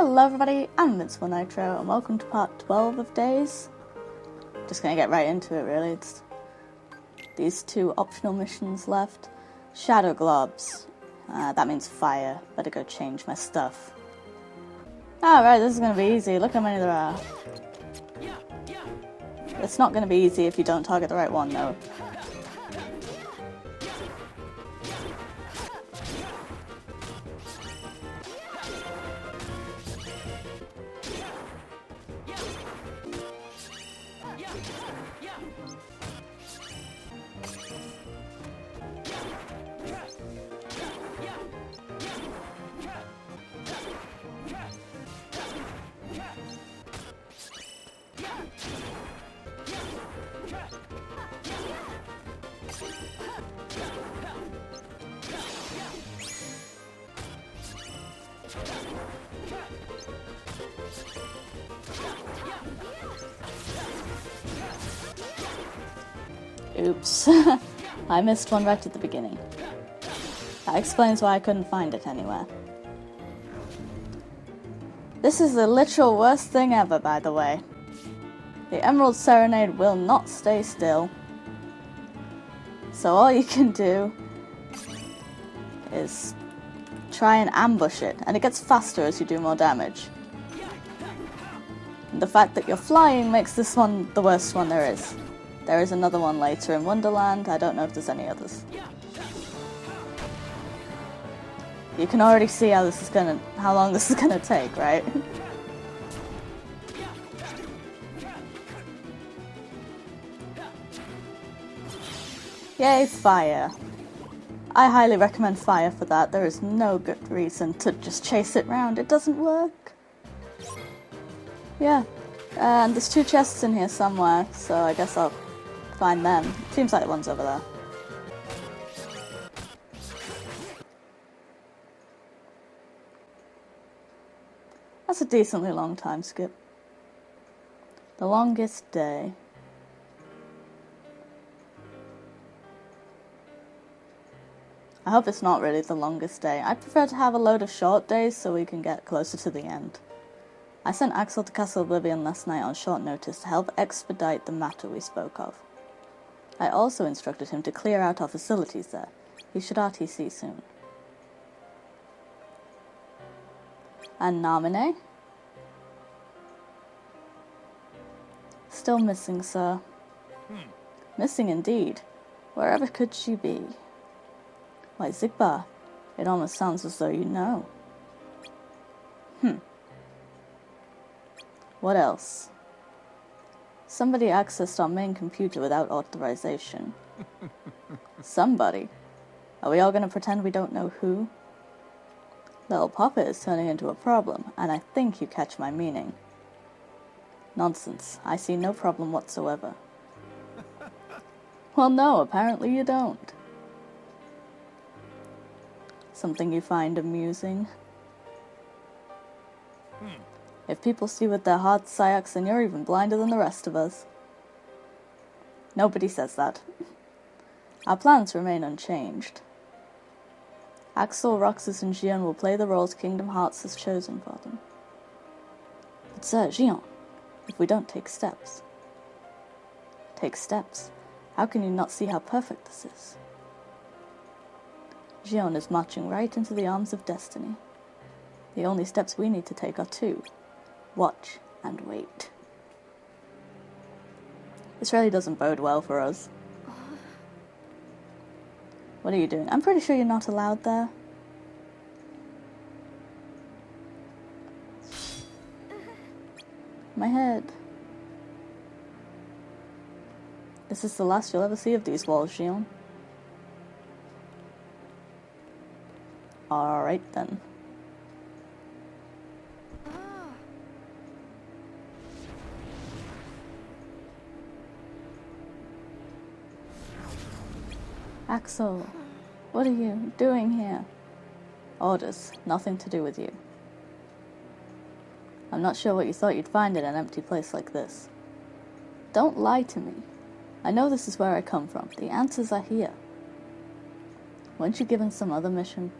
Hello everybody, I'm InvincibleNitro, and welcome to part 12 of Days. Just gonna get right into it really, it's these two optional missions left. Shadow globs, that means fire, better go change my stuff. Alright, this is gonna be easy, look how many there are. It's not gonna be easy if you don't target the right one though. Oops, I missed one right at the beginning. That explains why I couldn't find it anywhere. This is the literal worst thing ever, by the way. The Emerald Serenade will not stay still. So all you can do is try and ambush it, and it gets faster as you do more damage. And the fact that you're flying makes this one the worst one there is. There is another one later in Wonderland, I don't know if there's any others. You can already see how long this is gonna take, right? Yay, fire. I highly recommend fire for that. There is no good reason to just chase it round. It doesn't work. Yeah. And there's two chests in here somewhere, so I guess I'll find them. Seems like one's over there. That's a decently long time skip. The longest day. I hope it's not really the longest day. I'd prefer to have a load of short days so we can get closer to the end. I sent Axel to Castle Oblivion last night on short notice to help expedite the matter we spoke of. I also instructed him to clear out our facilities there. He should RTC soon. And Namine? Still missing, sir. Missing indeed. Wherever could she be? Why, Zigbar, it almost sounds as though you know. What else? Somebody accessed our main computer without authorization. Somebody? Are we all going to pretend we don't know who? Little Papa is turning into a problem, and I think you catch my meaning. Nonsense. I see no problem whatsoever. Well, no, apparently you don't. Something you find amusing? If people see with their hearts, Syaks, then you're even blinder than the rest of us. Nobody says that. Our plans remain unchanged. Axel, Roxas, and Xion will play the roles Kingdom Hearts has chosen for them. But Sir, Xion, if we don't take steps... Take steps? How can you not see how perfect this is? Xion is marching right into the arms of destiny. The only steps we need to take are two. Watch and wait. This really doesn't bode well for us. What are you doing? I'm pretty sure you're not allowed there. My head. This is the last you'll ever see of these walls, Xion. Alright then. Axel, what are you doing here? Orders, nothing to do with you. I'm not sure what you thought you'd find in an empty place like this. Don't lie to me. I know this is where I come from. The answers are here. Weren't you given some other mission?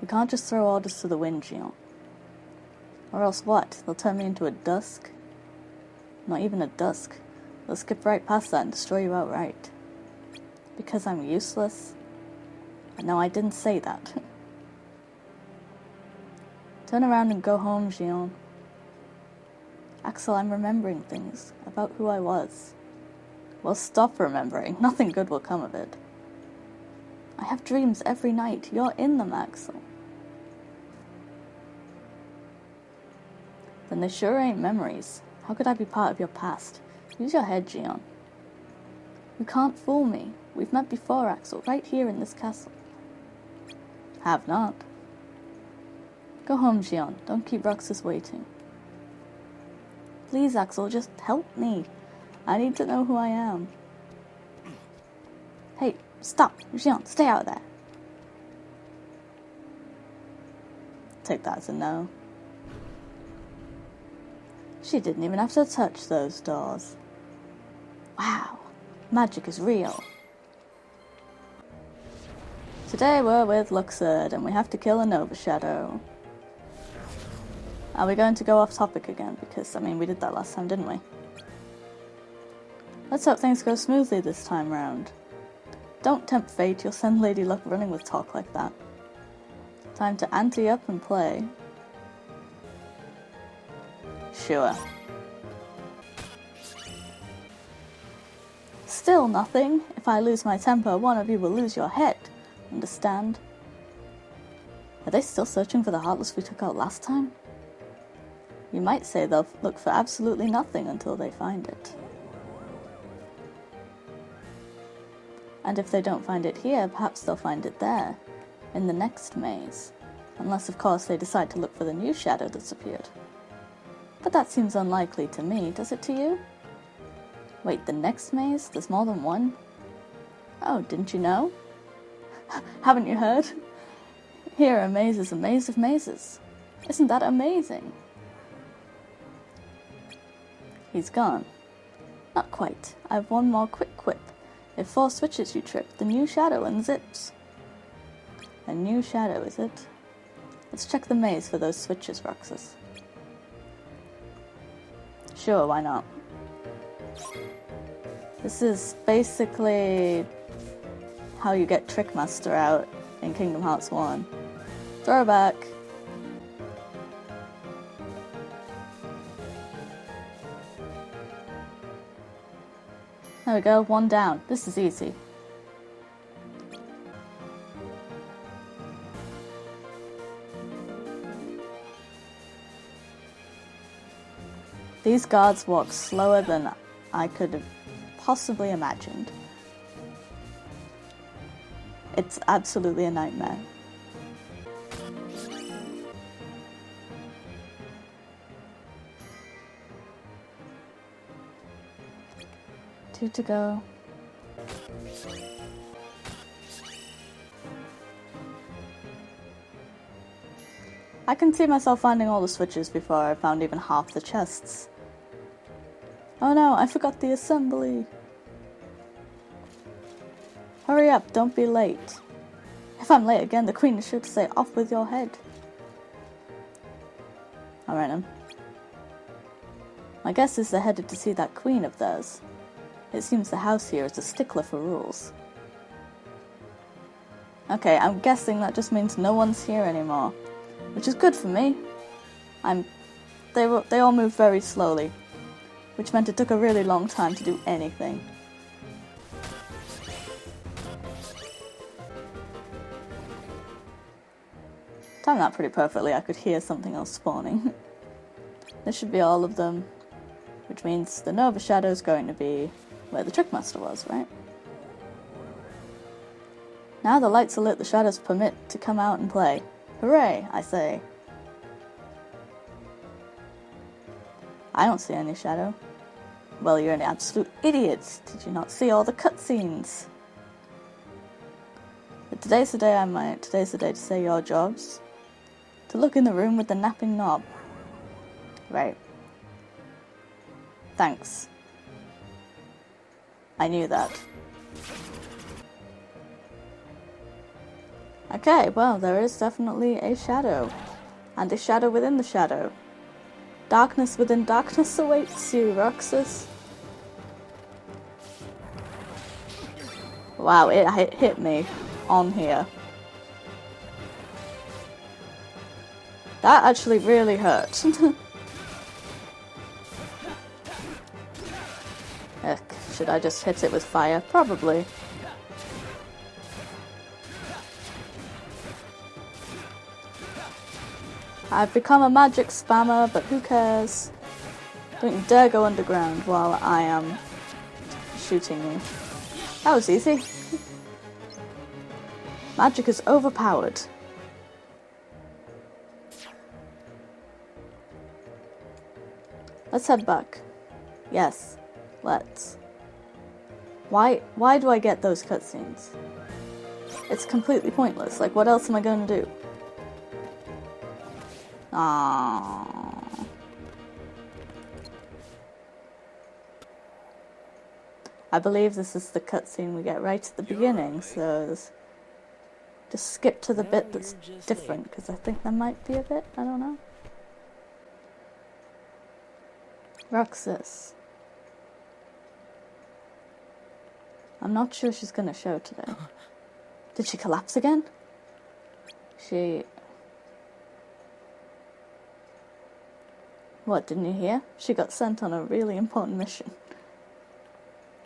We can't just throw orders to the wind, Gion. Or else what? They'll turn me into a dusk? Not even a dusk. They'll skip right past that and destroy you outright. Because I'm useless? No, I didn't say that. Turn around and go home, Gion. Axel, I'm remembering things about who I was. Well, stop remembering. Nothing good will come of it. I have dreams every night. You're in them, Axel. Then they sure ain't memories. How could I be part of your past? Use your head, Gion. You can't fool me. We've met before, Axel, right here in this castle. Have not. Go home, Gion. Don't keep Roxas waiting. Please, Axel, just help me. I need to know who I am. Hey, stop. Gion, stay out of there. Take that as a no. She didn't even have to touch those doors. Wow, magic is real. Today we're with Luxord, and we have to kill a Nova Shadow. Are we going to go off topic again? Because, I mean, we did that last time, didn't we? Let's hope things go smoothly this time round. Don't tempt fate, you'll send Lady Luck running with talk like that. Time to ante up and play. Sure. Still nothing. If I lose my temper, one of you will lose your head. Understand? Are they still searching for the Heartless we took out last time? You might say they'll look for absolutely nothing until they find it. And if they don't find it here, perhaps they'll find it there, in the next maze. Unless, of course, they decide to look for the new shadow that's appeared. But that seems unlikely to me, does it to you? Wait, the next maze? There's more than one? Oh, didn't you know? Haven't you heard? Here, a maze is a maze of mazes. Isn't that amazing? He's gone. Not quite. I have one more quick quip. If 4 switches you trip, the new shadow unzips. A new shadow, is it? Let's check the maze for those switches, Roxas. Sure, why not? This is basically how you get Trickmaster out in Kingdom Hearts 1. Throwback! There we go, 1 down. This is easy. These guards walk slower than I could have possibly imagined. It's absolutely a nightmare. Two to go. I can see myself finding all the switches before I found even half the chests. Oh no, I forgot the assembly. Hurry up, don't be late. If I'm late again, the Queen is sure to say, "Off with your head." Alright then. My guess is they're headed to see that queen of theirs. It seems the house here is a stickler for rules. Okay, I'm guessing that just means no one's here anymore. Which is good for me. They all moved very slowly. Which meant it took a really long time to do anything. Timed that pretty perfectly, I could hear something else spawning. This should be all of them. Which means the Nova Shadow is going to be where the Trickmaster was, right? Now the lights alert the shadows permit to come out and play. Hooray, I say. I don't see any shadow. Well, you're an absolute idiot. Did you not see all the cutscenes? But today's the day today's the day to say your jobs. To look in the room with the napping knob. Right. Thanks. I knew that. Okay, well, there is definitely a shadow. And a shadow within the shadow. Darkness within darkness awaits you, Roxas. Wow, it hit me on here. That actually really hurt. Heck, should I just hit it with fire? Probably. I've become a magic spammer, but who cares? Don't you dare go underground while I am shooting you. That was easy. Magic is overpowered. Let's head back. Yes, let's. Why do I get those cutscenes? It's completely pointless. Like, what else am I going to do? Aww. I believe this is the cutscene we get right at the beginning, so just skip to the bit that's different, because I think there might be a bit, I don't know. Roxas. I'm not sure she's gonna show today. Did she collapse again? What, didn't you hear? She got sent on a really important mission.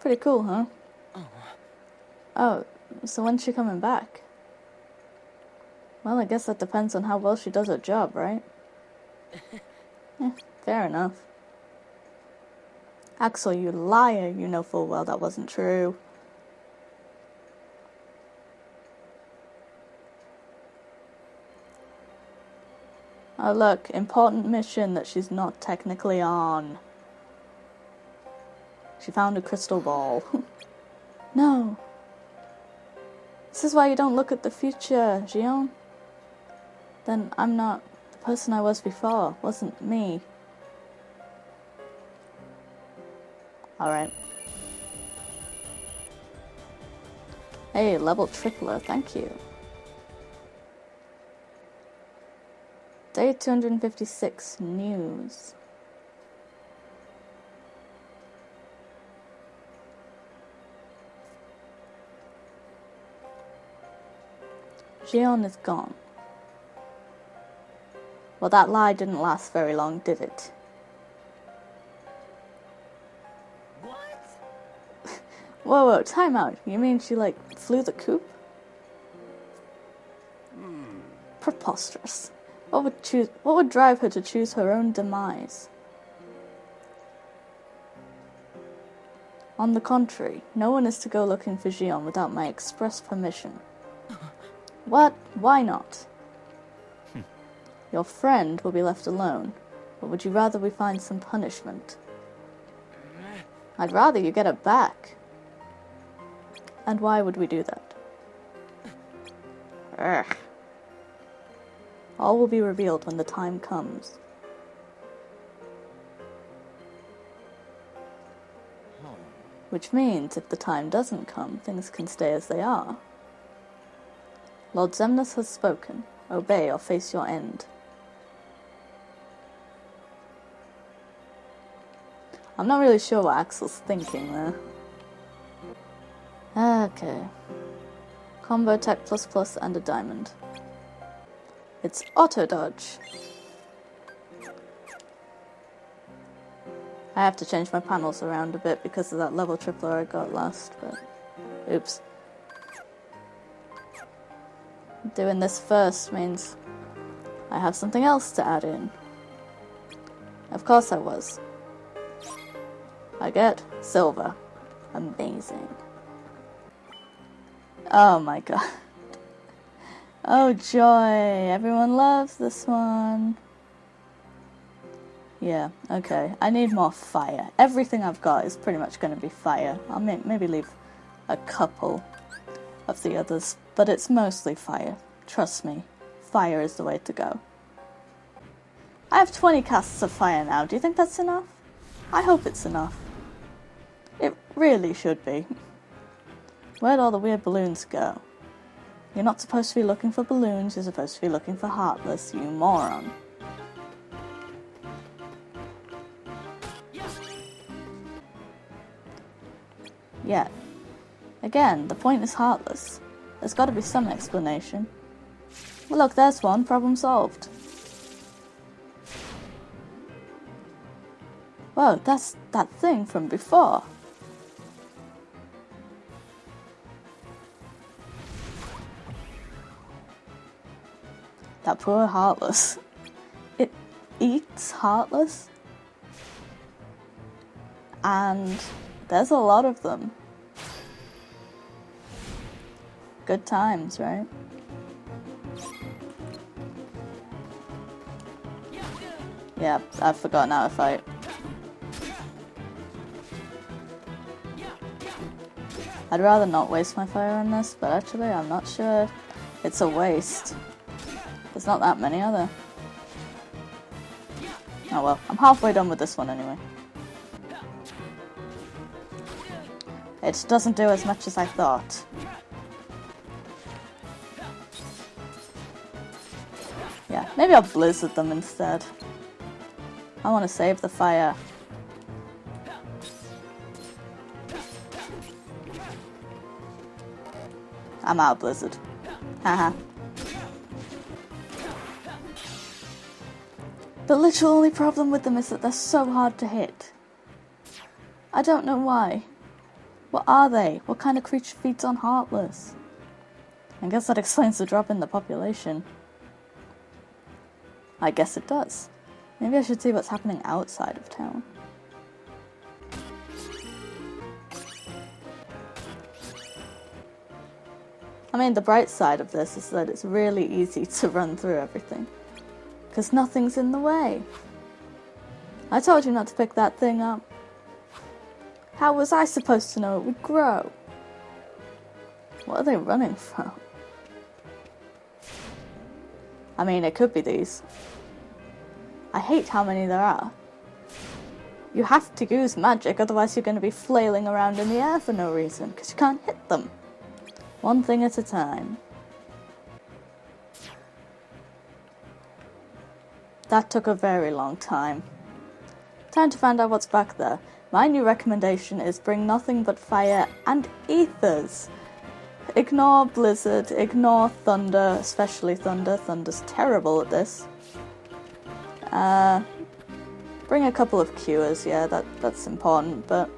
Pretty cool, huh? Oh, so when's she coming back? Well, I guess that depends on how well she does her job, right? Fair enough. Axel, you liar, you know full well that wasn't true. Oh look, important mission that she's not technically on. She found a crystal ball. No. This is why you don't look at the future, Gion. Then I'm not the person I was before. Wasn't me. Alright. Hey, level tripler, thank you. Day 256, news. Gion is gone. Well, that lie didn't last very long, did it? What? Whoa, time out. You mean she, like, flew the coop? Preposterous. What would drive her to choose her own demise? On the contrary, no one is to go looking for Gion without my express permission. What? Why not? Your friend will be left alone, or would you rather we find some punishment? I'd rather you get her back. And why would we do that? Ugh. All will be revealed when the time comes. Which means, if the time doesn't come, things can stay as they are. Lord Zemnis has spoken. Obey or face your end. I'm not really sure what Axel's thinking there. Okay. Combo Tech ++ and a diamond. It's auto dodge. I have to change my panels around a bit because of that level tripler I got last, but oops. Doing this first means I have something else to add in. Of course I was. I get silver. Amazing. Oh my god. Oh joy, everyone loves this one. Yeah, okay. I need more fire. Everything I've got is pretty much going to be fire. I'll maybe leave a couple of the others, but it's mostly fire. Trust me, fire is the way to go. I have 20 casts of fire now. Do you think that's enough? I hope it's enough. It really should be. Where'd all the weird balloons go? You're not supposed to be looking for balloons, you're supposed to be looking for Heartless, you moron. Yeah. Again, the point is Heartless. There's got to be some explanation. Well, look, there's one. Problem solved. Whoa, that's that thing from before. That poor Heartless. It eats Heartless. And there's a lot of them. Good times, right? Yeah, I've forgotten how to fight. I'd rather not waste my fire on this, but actually I'm not sure it's a waste. There's not that many, are there? Oh well, I'm halfway done with this one anyway. It doesn't do as much as I thought. Yeah, maybe I'll blizzard them instead. I want to save the fire. I'm out of blizzard. Haha. The literal only problem with them is that they're so hard to hit. I don't know why. What are they? What kind of creature feeds on Heartless? I guess that explains the drop in the population. I guess it does. Maybe I should see what's happening outside of town. I mean, the bright side of this is that it's really easy to run through everything. Because nothing's in the way. I told you not to pick that thing up. How was I supposed to know it would grow? What are they running from? I mean, it could be these. I hate how many there are. You have to use magic, otherwise you're going to be flailing around in the air for no reason, because you can't hit them. One thing at a time. That took a very long time. Time to find out what's back there. My new recommendation is bring nothing but fire and ethers. Ignore blizzard, ignore thunder, especially thunder. Thunder's terrible at this. Bring a couple of cures, yeah, that's important, but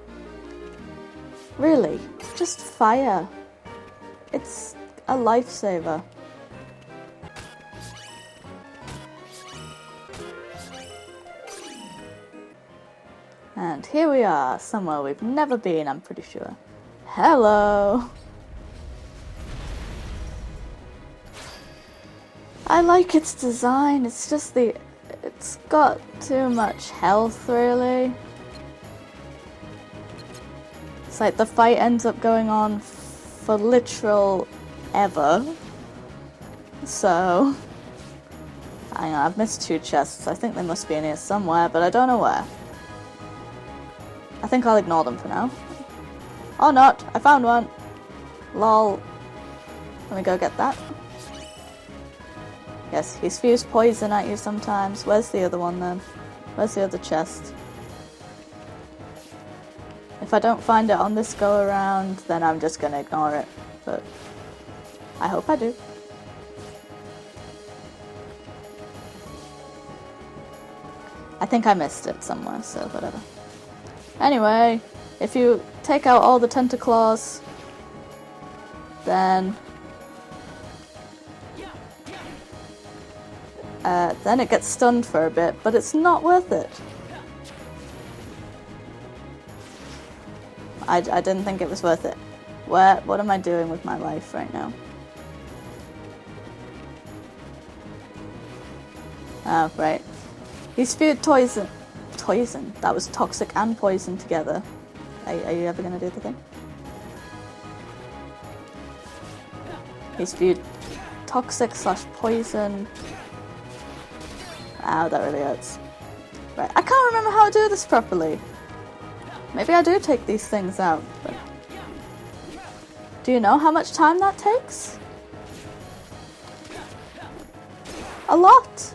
really, just fire. It's a lifesaver. And here we are, somewhere we've never been, I'm pretty sure. Hello! I like its design, it's just it's got too much health, really. It's like the fight ends up going on for literal ever. So, hang on, I've missed 2 chests. I think they must be in here somewhere, but I don't know where. I think I'll ignore them for now. Or not, I found one. Lol. Let me go get that. Yes, he's fused poison at you sometimes. Where's the other one then? Where's the other chest? If I don't find it on this go around, then I'm just gonna ignore it. But I hope I do. I think I missed it somewhere, so whatever. Anyway, if you take out all the tentacles, then it gets stunned for a bit, but it's not worth it. I didn't think it was worth it. What am I doing with my life right now? Oh, right. He's spewed poison. Poison? That was toxic and poison together. Are you ever gonna do the thing? He's spewed toxic / poison. Ow, that really hurts. Right, I can't remember how to do this properly. Maybe I do take these things out, but... Do you know how much time that takes? A lot!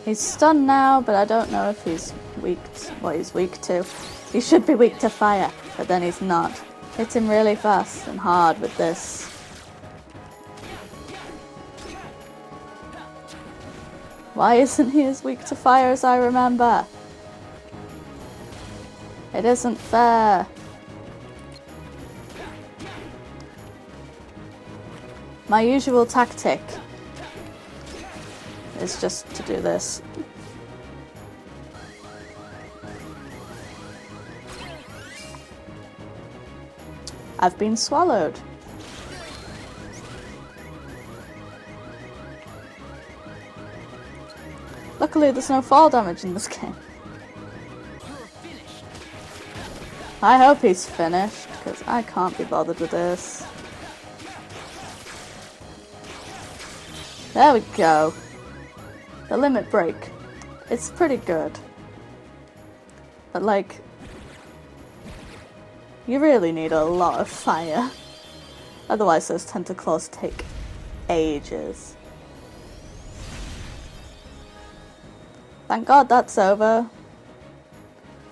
He's stunned now, but I don't know if he's weak to what he's weak to. He should be weak to fire, but then he's not. Hit him really fast and hard with this. Why isn't he as weak to fire as I remember? It isn't fair. My usual tactic is just to do this. I've been swallowed. Luckily there's no fall damage in this game. I hope he's finished, because I can't be bothered with this. There we go. The limit break. It's pretty good. But like, you really need a lot of fire. Otherwise those tentacles take ages. Thank God that's over.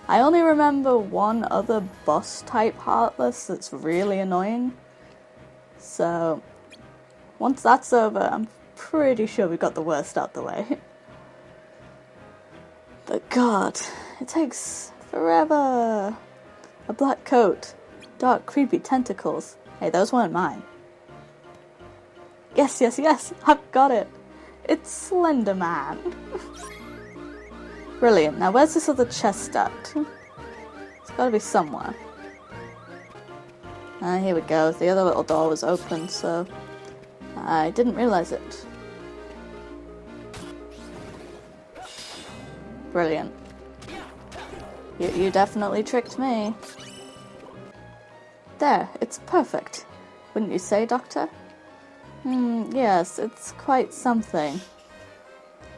I only remember one other boss type Heartless that's really annoying. So, once that's over, I'm pretty sure we got the worst out the way. But God, it takes forever. A black coat, dark creepy tentacles. Hey, those weren't mine. Yes, yes, yes, I've got it. It's Slender Man. Brilliant. Now where's this other chest at? It's gotta be somewhere. Ah, here we go. The other little door was open, so I didn't realize it. Brilliant. You definitely tricked me. There, it's perfect. Wouldn't you say, Doctor? Yes, it's quite something.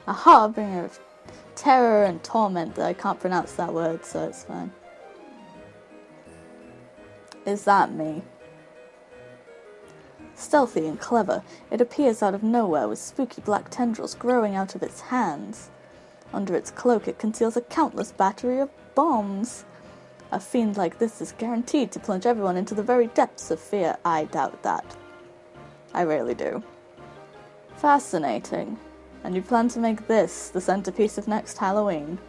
A harbinger of terror and torment. I can't pronounce that word, so it's fine. Is that me? Stealthy and clever, it appears out of nowhere with spooky black tendrils growing out of its hands. Under its cloak it conceals a countless battery of bombs. A fiend like this is guaranteed to plunge everyone into the very depths of fear. I doubt that. I really do. Fascinating. And you plan to make this the centerpiece of next Halloween?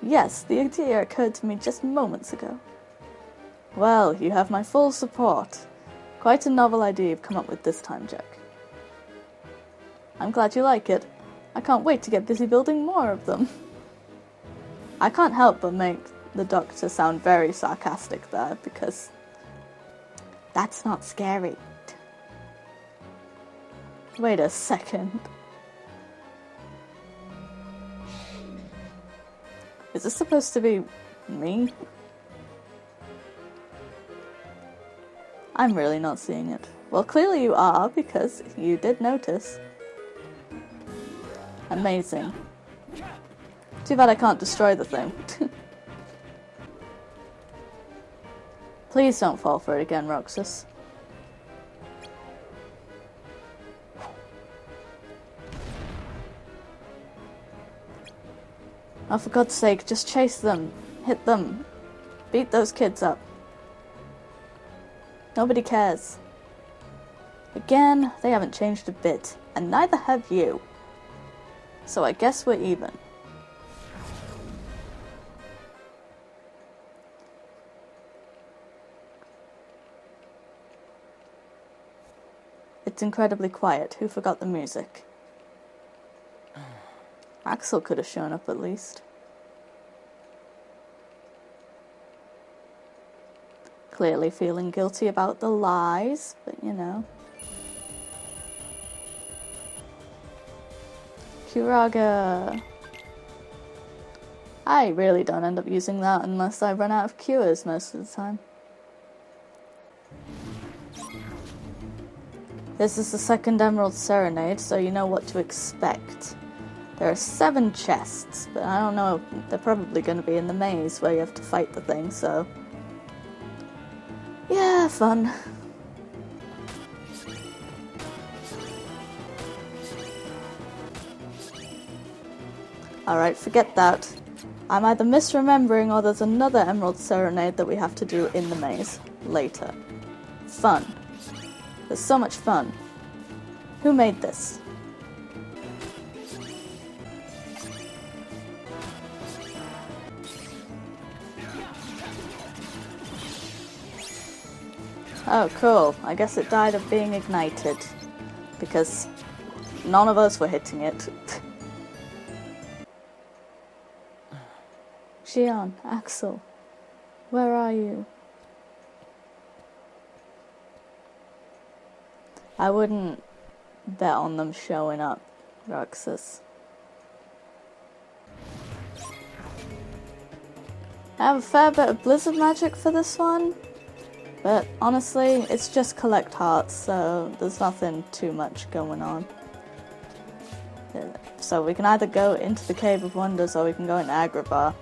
Yes, the idea occurred to me just moments ago. Well, you have my full support. Quite a novel idea you've come up with this time, Jack. I'm glad you like it. I can't wait to get busy building more of them. I can't help but make the Doctor sound very sarcastic there, because that's not scary. Wait a second. Is this supposed to be me? I'm really not seeing it. Well, clearly you are, because you did notice. Amazing. Too bad I can't destroy the thing. Please don't fall for it again, Roxas. Oh, for God's sake, just chase them. Hit them. Beat those kids up. Nobody cares. Again, they haven't changed a bit, and neither have you. So I guess we're even. It's incredibly quiet. Who forgot the music? Axel could have shown up at least. Clearly feeling guilty about the lies, but you know. Curaga. I really don't end up using that unless I run out of cures most of the time. This is the second Emerald Serenade, so you know what to expect. There are 7 chests, but I don't know, they're probably going to be in the maze where you have to fight the thing, so... yeah, fun. Alright, forget that. I'm either misremembering or there's another Emerald Serenade that we have to do in the maze later. Fun. There's so much fun. Who made this? Oh, cool. I guess it died of being ignited. Because none of us were hitting it. Xion, Axel, where are you? I wouldn't bet on them showing up, Roxas. I have a fair bit of blizzard magic for this one, but honestly, it's just collect hearts, so there's nothing too much going on. So we can either go into the Cave of Wonders or we can go into Agrabah.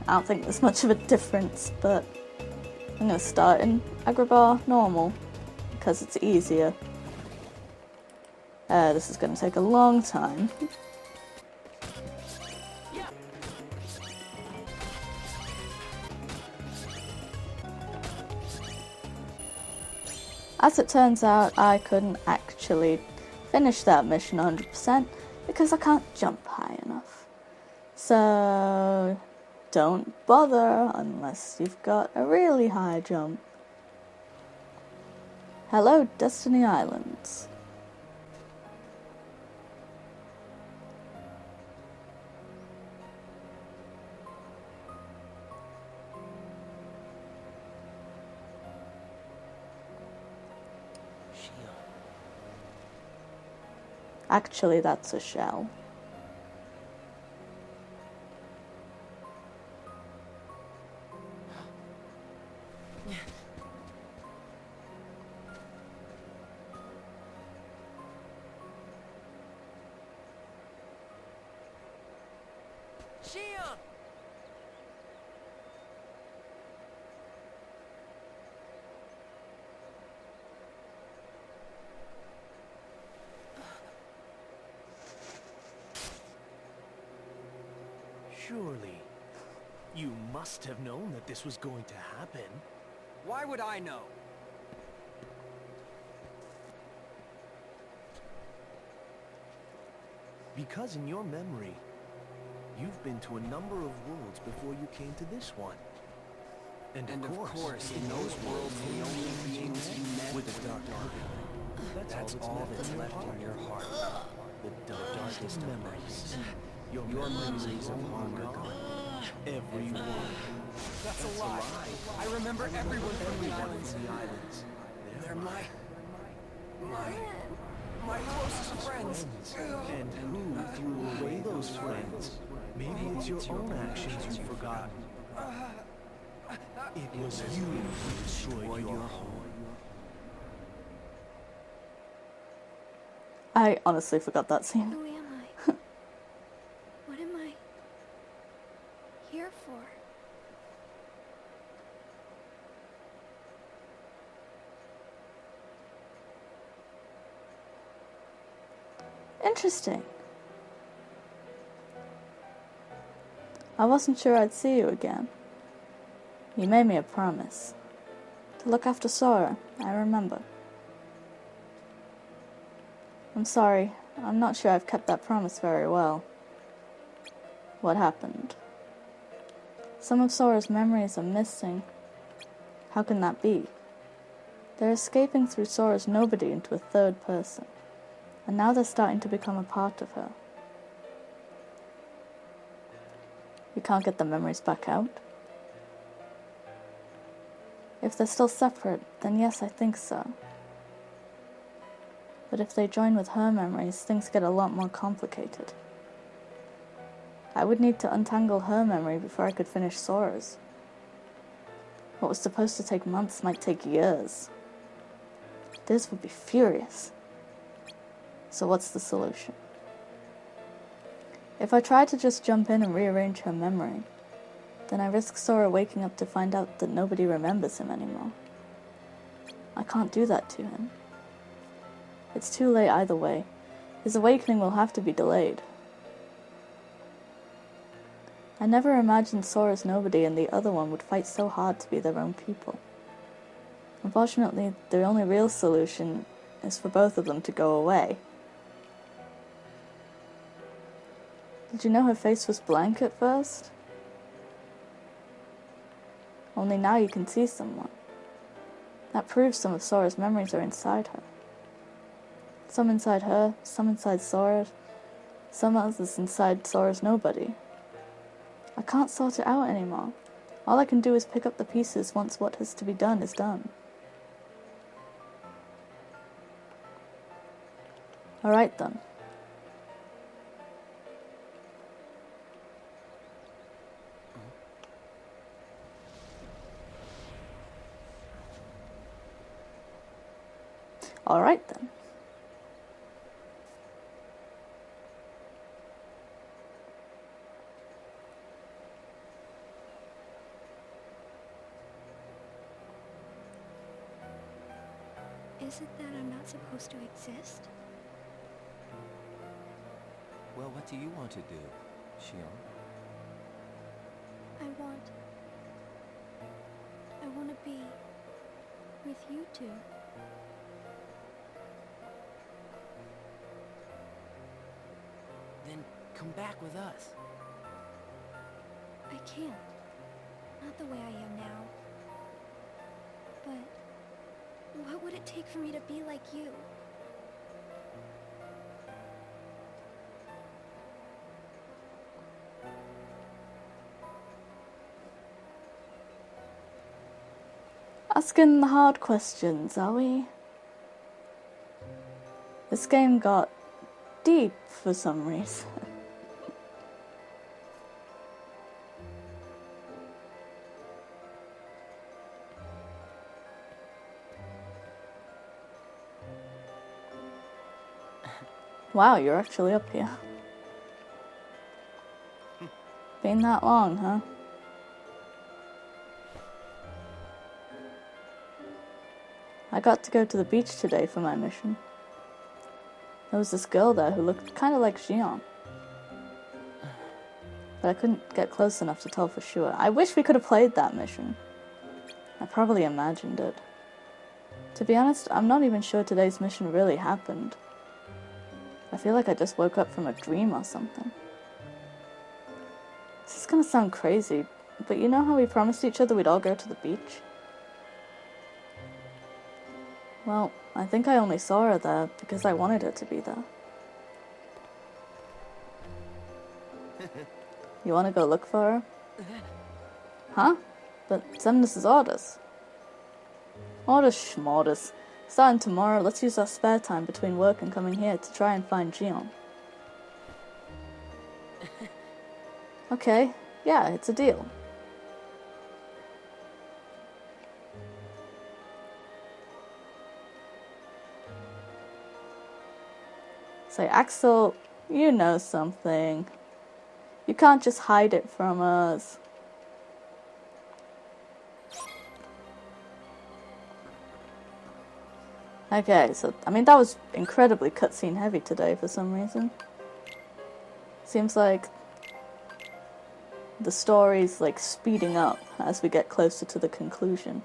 I don't think there's much of a difference, but I'm going to start in Agrabah normal, because it's easier. This is going to take a long time. As it turns out, I couldn't actually finish that mission 100% because I can't jump high enough. So don't bother unless you've got a really high jump. Hello, Destiny Islands. Actually, that's a shell. Surely, you must have known that this was going to happen. Why would I know? Because in your memory, you've been to a number of worlds before you came to this one. And of course, in those worlds, the only beings you met with the Dark Ark. That's all that's left in your heart. The darkest memories. Your memories of hunger gone. Everyone. That's a lie. I remember everyone from the islands. They're my closest friends. And who threw away those friends? Maybe it's your own actions you've forgotten. It was you who destroyed your home. I honestly forgot that scene. Who am I? What am I here for? Interesting. I wasn't sure I'd see you again. You made me a promise. To look after Sora, I remember. I'm sorry, I'm not sure I've kept that promise very well. What happened? Some of Sora's memories are missing. How can that be? They're escaping through Sora's nobody into a third person, and now they're starting to become a part of her. You can't get the memories back out? If they're still separate, then yes, I think so. But if they join with her memories, things get a lot more complicated. I would need to untangle her memory before I could finish Sora's. What was supposed to take months might take years. Diz would be furious. So what's the solution? If I try to just jump in and rearrange her memory, then I risk Sora waking up to find out that nobody remembers him anymore. I can't do that to him. It's too late either way. His awakening will have to be delayed. I never imagined Sora's nobody and the other one would fight so hard to be their own people. Unfortunately, the only real solution is for both of them to go away. Did you know her face was blank at first? Only now you can see someone. That proves some of Sora's memories are inside her. Some inside her, some inside Sora, some others inside Sora's nobody. I can't sort it out anymore. All I can do is pick up the pieces once what has to be done is done. Alright then. Alright then. Is it that I'm not supposed to exist? Well, what do you want to do, Shion? I want to be with you two. Then come back with us. I can't. Not the way I am now. But what would it take for me to be like you? Asking the hard questions, are we? This game got deep for some reason. Wow, you're actually up here. Been that long, huh? I got to go to the beach today for my mission. There was this girl there who looked kind of like Xion. But I couldn't get close enough to tell for sure. I wish we could have played that mission. I probably imagined it. To be honest, I'm not even sure today's mission really happened. I feel like I just woke up from a dream or something. This is gonna sound crazy, but you know how we promised each other we'd all go to the beach? Well, I think I only saw her there because I wanted her to be there. You want to go look for her? Huh? But send us his orders. Orders schmorders. Starting tomorrow, let's use our spare time between work and coming here to try and find Xion. Okay, yeah, it's a deal. Say, Axel, you know something. You can't just hide it from us. Okay, so, I mean, that was incredibly cutscene heavy today for some reason. Seems like the story's, like, speeding up as we get closer to the conclusion.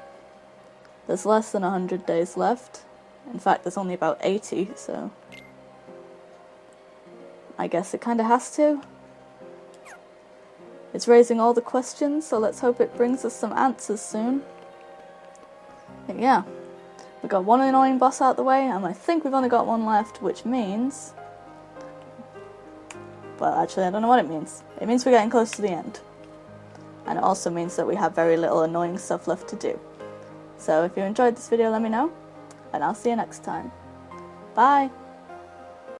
There's less than 100 days left. In fact, there's only about 80, so I guess it kinda has to. It's raising all the questions, so let's hope it brings us some answers soon. But yeah, we got one annoying boss out the way, and I think we've only got one left, which means... Well, actually, I don't know what it means. It means we're getting close to the end. And it also means that we have very little annoying stuff left to do. So if you enjoyed this video, let me know, and I'll see you next time. Bye!